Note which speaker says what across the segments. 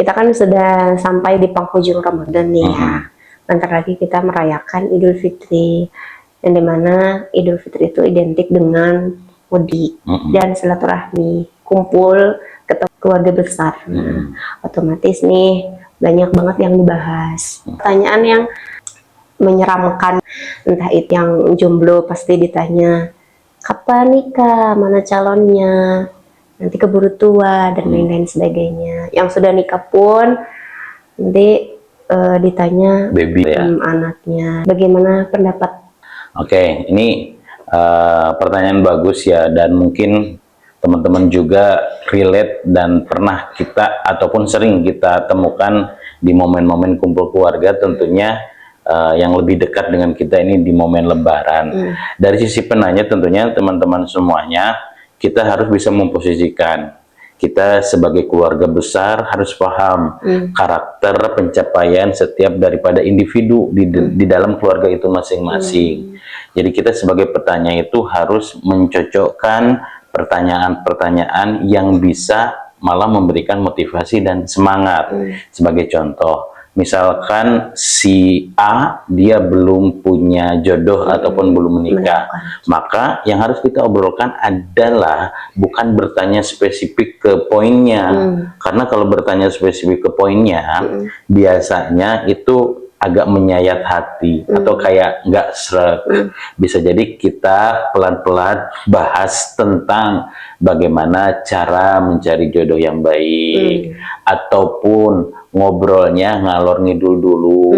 Speaker 1: Kita kan sudah sampai di penghujung Ramadan nih ya. Bentar lagi kita merayakan Idul Fitri, yang dimana Idul Fitri itu identik dengan mudik dan silaturahmi, kumpul ketemu keluarga besar. Nah, otomatis nih banyak banget yang dibahas. Pertanyaan yang menyeramkan, entah itu yang jomblo pasti ditanya, kapan nikah, mana calonnya, nanti keburu tua, dan lain-lain sebagainya. Yang sudah nikah pun nanti ditanya
Speaker 2: baby ya,
Speaker 1: anaknya. Bagaimana pendapat?
Speaker 2: Oke, ini pertanyaan bagus ya, dan mungkin teman-teman juga relate dan pernah kita ataupun sering kita temukan di momen-momen kumpul keluarga, tentunya yang lebih dekat dengan kita ini di momen Lebaran. Dari sisi penanya tentunya teman-teman semuanya, kita harus bisa memposisikan kita sebagai keluarga besar harus paham karakter pencapaian setiap daripada individu di dalam keluarga itu masing-masing. Jadi kita sebagai petanya itu harus mencocokkan pertanyaan-pertanyaan yang bisa malah memberikan motivasi dan semangat. Sebagai contoh, misalkan si A dia belum punya jodoh ataupun belum menikah, maka yang harus kita obrolkan adalah bukan bertanya spesifik ke poinnya, karena kalau bertanya spesifik ke poinnya biasanya itu agak menyayat hati atau kayak nggak sreg. Bisa jadi kita pelan-pelan bahas tentang bagaimana cara mencari jodoh yang baik, ataupun ngobrolnya ngalor ngidul dulu,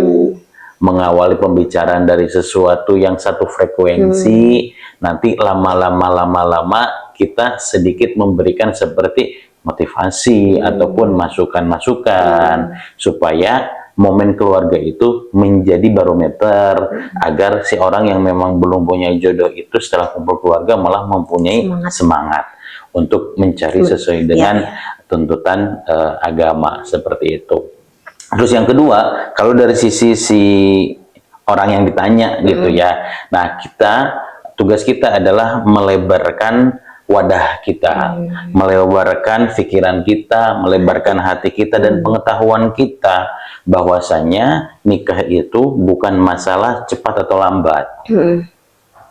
Speaker 2: mengawali pembicaraan dari sesuatu yang satu frekuensi, nanti lama-lama kita sedikit memberikan seperti motivasi ataupun masukan-masukan supaya momen keluarga itu menjadi barometer agar si orang yang memang belum punya jodoh itu setelah kumpul keluarga malah mempunyai semangat untuk mencari sesuai dengan tuntutan agama, seperti itu. Terus yang kedua, kalau dari sisi si orang yang ditanya gitu ya, nah tugas kita adalah melebarkan wadah kita, melebarkan pikiran kita, melebarkan hati kita dan pengetahuan kita bahwasanya nikah itu bukan masalah cepat atau lambat.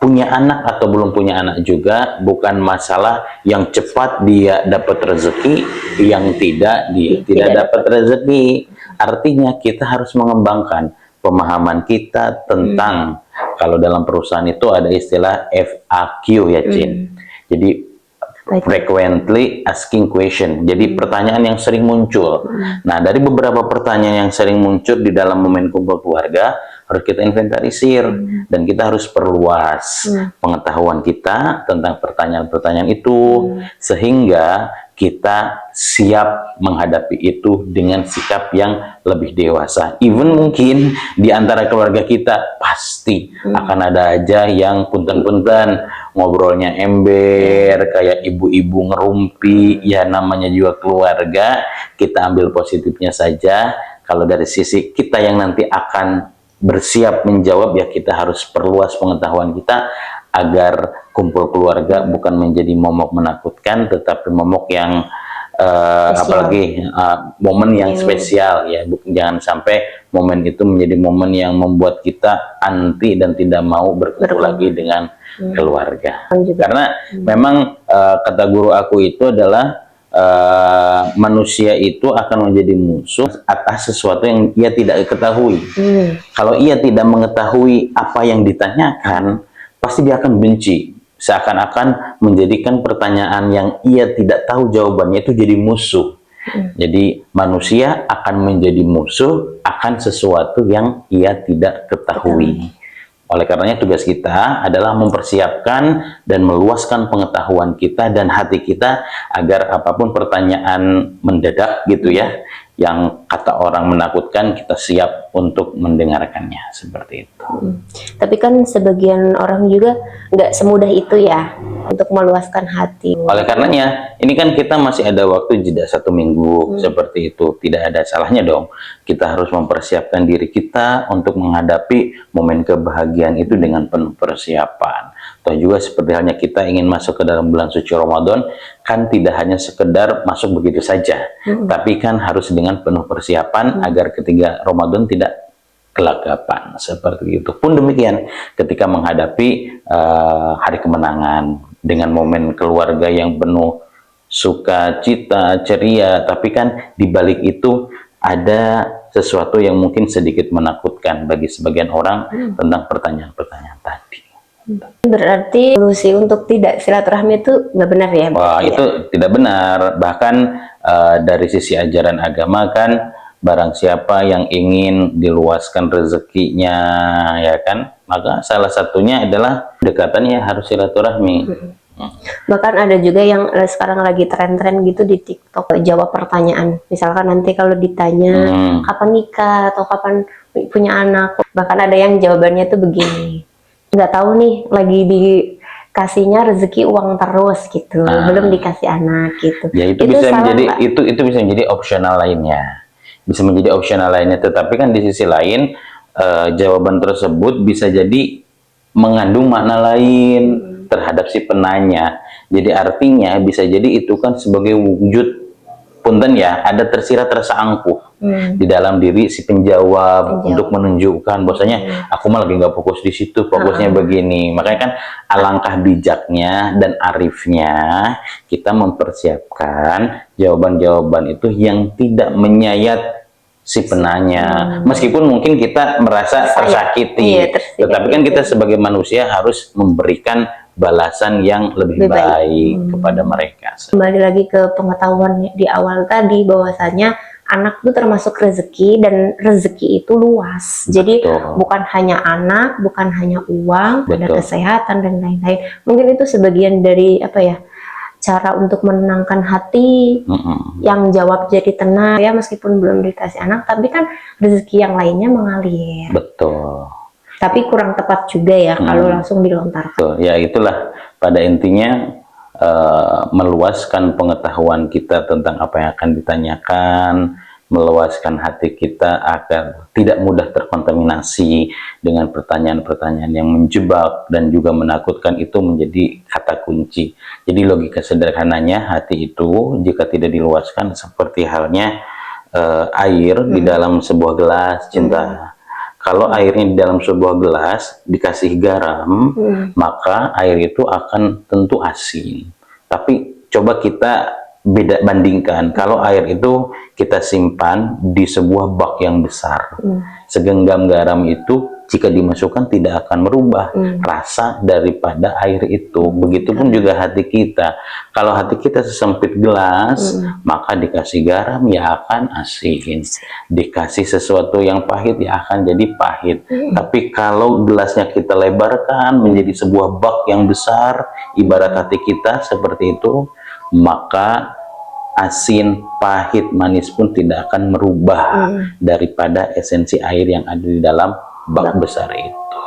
Speaker 2: Punya anak atau belum punya anak juga bukan masalah yang cepat dia dapat rezeki, yang tidak dia tidak dapat rezeki. Artinya kita harus mengembangkan pemahaman kita tentang kalau dalam perusahaan itu ada istilah FAQ ya, Cin. Jadi frequently asking question. Jadi pertanyaan yang sering muncul. Nah, dari beberapa pertanyaan yang sering muncul di dalam momen kumpul keluarga harus kita inventarisir dan kita harus perluas pengetahuan kita tentang pertanyaan-pertanyaan itu sehingga kita siap menghadapi itu dengan sikap yang lebih dewasa. Even mungkin di antara keluarga kita pasti akan ada aja yang punten-punten ngobrolnya ember, kayak ibu-ibu ngerumpi, ya namanya juga keluarga. Kita ambil positifnya saja. Kalau dari sisi kita yang nanti akan bersiap menjawab, ya kita harus perluas pengetahuan kita agar kumpul keluarga bukan menjadi momok menakutkan, tetapi momok yang apalagi momen yang spesial ya. Jangan sampai momen itu menjadi momen yang membuat kita anti dan tidak mau berkumpul lagi dengan keluarga. Karena memang kata guru aku itu adalah manusia itu akan menjadi musuh atas sesuatu yang ia tidak ketahui. Kalau ia tidak mengetahui apa yang ditanyakan, pasti dia akan benci. Seakan-akan menjadikan pertanyaan yang ia tidak tahu jawabannya itu jadi musuh. Jadi manusia akan menjadi musuh akan sesuatu yang ia tidak ketahui. Oleh karenanya tugas kita adalah mempersiapkan dan meluaskan pengetahuan kita dan hati kita agar apapun pertanyaan mendadak gitu ya, yang kata orang menakutkan, kita siap untuk mendengarkannya, seperti itu.
Speaker 1: Tapi kan sebagian orang juga nggak semudah itu ya untuk meluaskan hati.
Speaker 2: Oleh karenanya, ini kan kita masih ada waktu jeda 1 minggu seperti itu. Tidak ada salahnya dong. Kita harus mempersiapkan diri kita untuk menghadapi momen kebahagiaan itu dengan penuh persiapan. Toh juga seperti halnya kita ingin masuk ke dalam bulan suci Ramadan, kan tidak hanya sekedar masuk begitu saja, tapi kan harus dengan penuh persiapan agar ketika Ramadan tidak kelagapan seperti itu. Pun demikian ketika menghadapi hari kemenangan dengan momen keluarga yang penuh sukacita, ceria, tapi kan di balik itu ada sesuatu yang mungkin sedikit menakutkan bagi sebagian orang tentang pertanyaan-pertanyaan tadi.
Speaker 1: Berarti solusi untuk tidak silaturahmi itu nggak benar ya?
Speaker 2: Wah, itu tidak benar. Bahkan dari sisi ajaran agama kan, barang siapa yang ingin diluaskan rezekinya, ya kan, maka salah satunya adalah dekatannya harus silaturahmi.
Speaker 1: Bahkan ada juga yang sekarang lagi tren-tren gitu di TikTok, jawab pertanyaan. Misalkan nanti kalau ditanya kapan nikah atau kapan punya anak, bahkan ada yang jawabannya tuh begini, nggak tahu nih, lagi dikasihnya rezeki uang terus gitu, belum dikasih anak gitu.
Speaker 2: Ya itu bisa menjadi itu bisa menjadi opsional lainnya. Bisa menjadi opsional lainnya, tetapi kan di sisi lain jawaban tersebut bisa jadi mengandung makna lain terhadap si penanya. Jadi artinya bisa jadi itu kan sebagai wujud punten ya, ada tersirat rasa angkuh di dalam diri si penjawab untuk menunjukkan bahwasanya aku malah lagi nggak fokus di situ, fokusnya begini. Makanya kan alangkah bijaknya dan arifnya kita mempersiapkan jawaban-jawaban itu yang tidak menyayat si penanya, meskipun mungkin kita merasa tersakiti, tetapi kan kita sebagai manusia harus memberikan balasan yang lebih baik kepada mereka.
Speaker 1: Kembali lagi ke pengetahuan di awal tadi, bahwasanya anak itu termasuk rezeki, dan rezeki itu luas. Jadi bukan hanya anak, bukan hanya uang, ada kesehatan dan lain-lain. Mungkin itu sebagian dari apa ya, cara untuk menenangkan hati, yang jawab jadi tenang ya, meskipun belum dikasih anak, tapi kan rezeki yang lainnya mengalir.
Speaker 2: Betul.
Speaker 1: Tapi kurang tepat juga ya kalau langsung dilontarkan.
Speaker 2: Betul. Ya itulah pada intinya meluaskan pengetahuan kita tentang apa yang akan ditanyakan, meluaskan hati kita agar tidak mudah terkontaminasi dengan pertanyaan-pertanyaan yang menjebak dan juga menakutkan, itu menjadi kata kunci. Jadi logika sederhananya, hati itu jika tidak diluaskan seperti halnya air di dalam sebuah gelas, Cinta. Kalau airnya di dalam sebuah gelas dikasih garam, maka air itu akan tentu asin. Tapi coba kita bandingkan, kalau air itu kita simpan di sebuah bak yang besar, segenggam garam itu jika dimasukkan tidak akan merubah rasa daripada air itu. Begitupun juga hati kita. Kalau hati kita sesempit gelas, maka dikasih garam ya akan asin. Dikasih sesuatu yang pahit ya akan jadi pahit. Tapi kalau gelasnya kita lebarkan menjadi sebuah bak yang besar, ibarat hati kita seperti itu, maka asin, pahit, manis pun tidak akan merubah daripada esensi air yang ada di dalam bak besar itu.